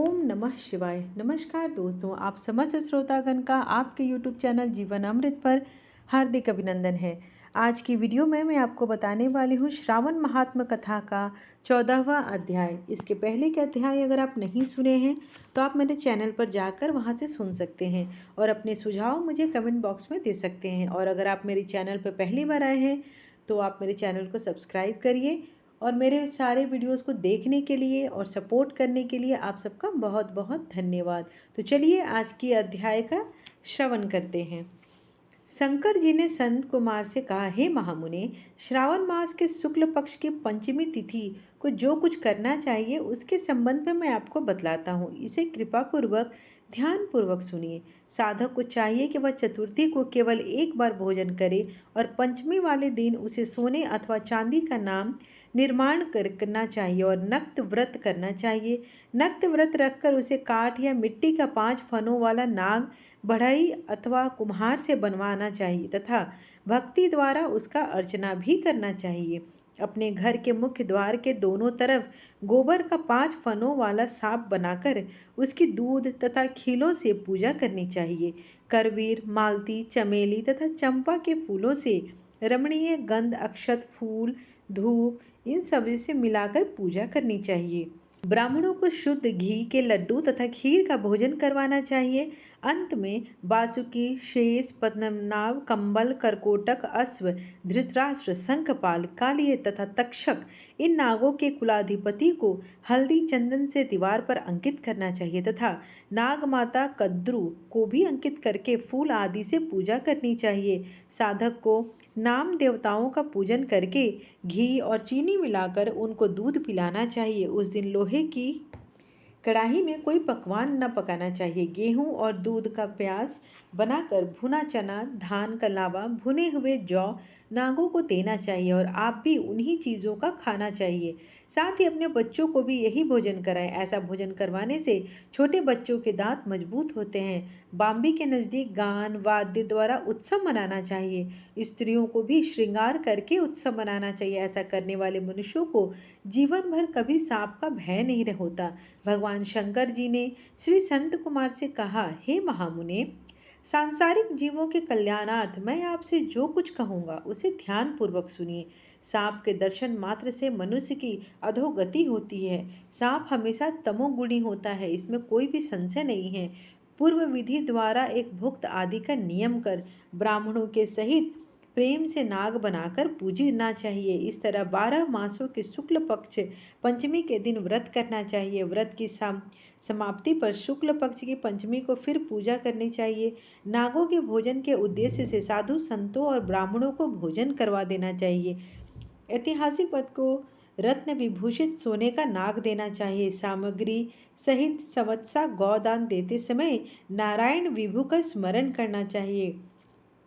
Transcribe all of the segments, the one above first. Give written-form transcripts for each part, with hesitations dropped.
ओम नमः शिवाय। नमस्कार दोस्तों, आप समस्त श्रोतागण का आपके यूट्यूब चैनल जीवन अमृत पर हार्दिक अभिनंदन है। आज की वीडियो में मैं आपको बताने वाली हूँ श्रावण महात्म कथा का 14वां अध्याय। इसके पहले के अध्याय अगर आप नहीं सुने हैं तो आप मेरे चैनल पर जाकर वहाँ से सुन सकते हैं और अपने सुझाव मुझे कमेंट बॉक्स में दे सकते हैं। और अगर आप मेरे चैनल पर पहली बार आए हैं तो आप मेरे चैनल को सब्सक्राइब करिए और मेरे सारे वीडियोस को देखने के लिए और सपोर्ट करने के लिए आप सबका बहुत बहुत धन्यवाद। तो चलिए आज की अध्याय का श्रवण करते हैं। शंकर जी ने संत कुमार से कहा, हे महामुने, श्रावण मास के शुक्ल पक्ष की पंचमी तिथि को जो कुछ करना चाहिए उसके संबंध में मैं आपको बतलाता हूँ। इसे कृपापूर्वक ध्यानपूर्वक सुनिए। साधक को चाहिए कि वह चतुर्थी को केवल एक बार भोजन करे और पंचमी वाले दिन उसे सोने अथवा चांदी का नाम निर्माण करना चाहिए और नक्त व्रत करना चाहिए। नक्त व्रत रखकर उसे काठ या मिट्टी का 5 फनों वाला नाग बढ़ई अथवा कुम्हार से बनवाना चाहिए तथा भक्ति द्वारा उसका अर्चना भी करना चाहिए। अपने घर के मुख्य द्वार के दोनों तरफ गोबर का 5 फनों वाला सांप बनाकर उसकी दूध तथा खीलों से पूजा करनी चाहिए। करवीर, मालती, चमेली तथा चंपा के फूलों से रमणीय गंध, अक्षत, फूल, धूप इन सभी से मिलाकर पूजा करनी चाहिए। ब्राह्मणों को शुद्ध घी के लड्डू तथा खीर का भोजन करवाना चाहिए। अंत में बासुकी, शेष, पद्मनाभ, कंबल, करकोटक, अश्व, धृतराष्ट्र, शंखपाल, कालिय तथा तक्षक इन नागों के कुलाधिपति को हल्दी चंदन से दीवार पर अंकित करना चाहिए तथा नाग माता कद्रु को भी अंकित करके फूल आदि से पूजा करनी चाहिए। साधक को नाम देवताओं का पूजन करके घी और चीनी मिलाकर उनको दूध पिलाना चाहिए। उस दिन लोहे की कढ़ाई में कोई पकवान न पकाना चाहिए। गेहूं और दूध का प्याज बनाकर भुना चना, धान का लावा, भुने हुए जौ नागों को देना चाहिए और आप भी उन्हीं चीज़ों का खाना चाहिए। साथ ही अपने बच्चों को भी यही भोजन कराएं। ऐसा भोजन करवाने से छोटे बच्चों के दांत मजबूत होते हैं। बाम्बी के नज़दीक गान वाद्य द्वारा उत्सव मनाना चाहिए। स्त्रियों को भी श्रृंगार करके उत्सव मनाना चाहिए। ऐसा करने वाले मनुष्यों को जीवन भर कभी सांप का भय नहीं होता। भगवान शंकर जी ने श्री संत कुमार से कहा, हे महामुने, सांसारिक जीवों के कल्याणार्थ मैं आपसे जो कुछ कहूँगा उसे ध्यानपूर्वक सुनिए। सांप के दर्शन मात्र से मनुष्य की अधोगति होती है। सांप हमेशा तमोगुणी होता है, इसमें कोई भी संशय नहीं है। पूर्व विधि द्वारा एक भुक्त आदि का नियम कर ब्राह्मणों के सहित प्रेम से नाग बनाकर पूजना चाहिए। इस तरह 12 मासों के शुक्ल पक्ष पंचमी के दिन व्रत करना चाहिए। व्रत की समाप्ति पर शुक्ल पक्ष की पंचमी को फिर पूजा करनी चाहिए। नागों के भोजन के उद्देश्य से साधु संतों और ब्राह्मणों को भोजन करवा देना चाहिए। ऐतिहासिक पद को रत्न विभूषित सोने का नाग देना चाहिए। सामग्री सहित संवत्सा गौदान देते समय नारायण विभु का स्मरण करना चाहिए।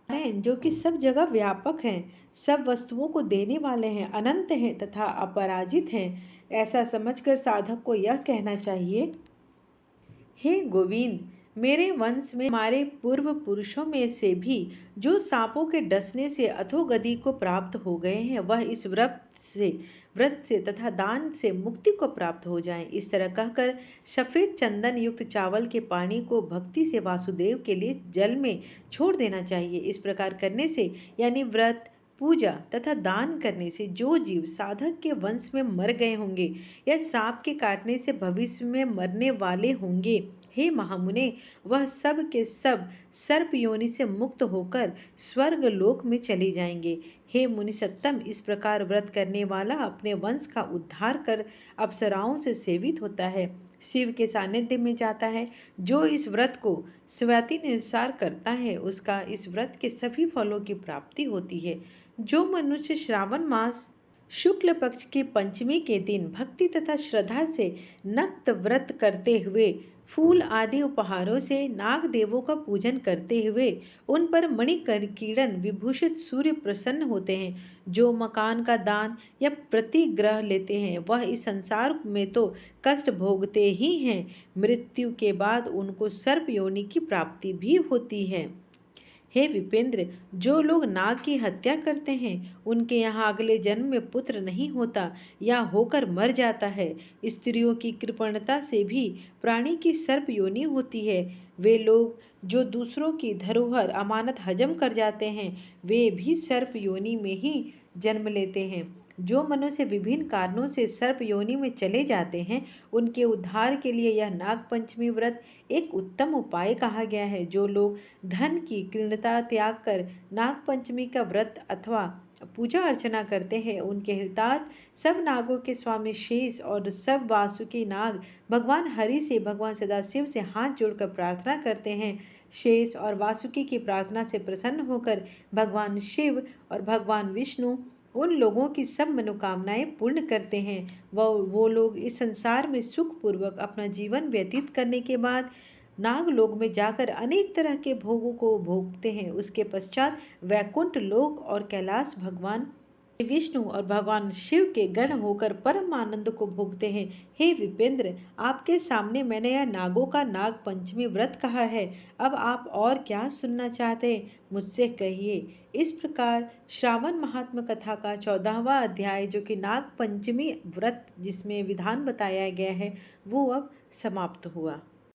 नारायण जो कि सब जगह व्यापक हैं, सब वस्तुओं को देने वाले हैं, अनंत हैं तथा अपराजित हैं, ऐसा समझकर साधक को यह कहना चाहिए, हे गोविंद, मेरे वंश में हमारे पूर्व पुरुषों में से भी जो सांपों के डसने से अधोगति को प्राप्त हो गए हैं वह इस व्रत से तथा दान से मुक्ति को प्राप्त हो जाएं। इस तरह कहकर सफ़ेद चंदन युक्त चावल के पानी को भक्ति से वासुदेव के लिए जल में छोड़ देना चाहिए। इस प्रकार करने से यानी व्रत, पूजा तथा दान करने से जो जीव साधक के वंश में मर गए होंगे या सांप के काटने से भविष्य में मरने वाले होंगे, हे महामुने, वह सब के सब सर्प योनि से मुक्त होकर स्वर्ग लोक में चले जाएंगे। हे मुनि सत्तम, इस प्रकार व्रत करने वाला अपने वंश का उद्धार कर अप्सराओं से सेवित होता है, शिव के सानिध्य में जाता है। जो इस व्रत को अनुसार करता है उसका इस व्रत के सभी फलों की प्राप्ति होती है। जो मनुष्य श्रावण मास शुक्ल पक्ष की पंचमी के दिन भक्ति तथा श्रद्धा से नक्त व्रत करते हुए फूल आदि उपहारों से नाग देवों का पूजन करते हुए उन पर मणिकिरण विभूषित सूर्य प्रसन्न होते हैं, जो मकान का दान या प्रतिग्रह लेते हैं वह इस संसार में तो कष्ट भोगते ही हैं, मृत्यु के बाद उनको सर्प योनि की प्राप्ति भी होती है। हे विपेंद्र, जो लोग नाग की हत्या करते हैं उनके यहाँ अगले जन्म में पुत्र नहीं होता या होकर मर जाता है। स्त्रियों की कृपणता से भी प्राणी की सर्प योनि होती है। वे लोग जो दूसरों की धरोहर अमानत हजम कर जाते हैं वे भी सर्प योनि में ही जन्म लेते हैं। जो मनुष्य विभिन्न कारणों से सर्प योनि में चले जाते हैं उनके उद्धार के लिए यह नाग पंचमी व्रत एक उत्तम उपाय कहा गया है। जो लोग धन की कृणता त्याग कर नाग पंचमी का व्रत अथवा पूजा अर्चना करते हैं उनके हितार्थ सब नागों के स्वामी शेष और सब वासुकी नाग भगवान हरि से भगवान सदाशिव से हाथ जोड़कर प्रार्थना करते हैं। शेष और वासुकी की प्रार्थना से प्रसन्न होकर भगवान शिव और भगवान विष्णु उन लोगों की सब मनोकामनाएं पूर्ण करते हैं। वो लोग इस संसार में सुखपूर्वक अपना जीवन व्यतीत करने के बाद नागलोक में जाकर अनेक तरह के भोगों को भोगते हैं। उसके पश्चात वैकुंठ लोक और कैलाश भगवान विष्णु और भगवान शिव के गण होकर परम आनंद को भोगते हैं। हे विपेंद्र, आपके सामने मैंने यह नागों का नाग पंचमी व्रत कहा है। अब आप और क्या सुनना चाहते हैं मुझसे कहिए। इस प्रकार श्रावण महात्म कथा का 14वां अध्याय जो कि नाग पंचमी व्रत जिसमें विधान बताया गया है वो अब समाप्त हुआ।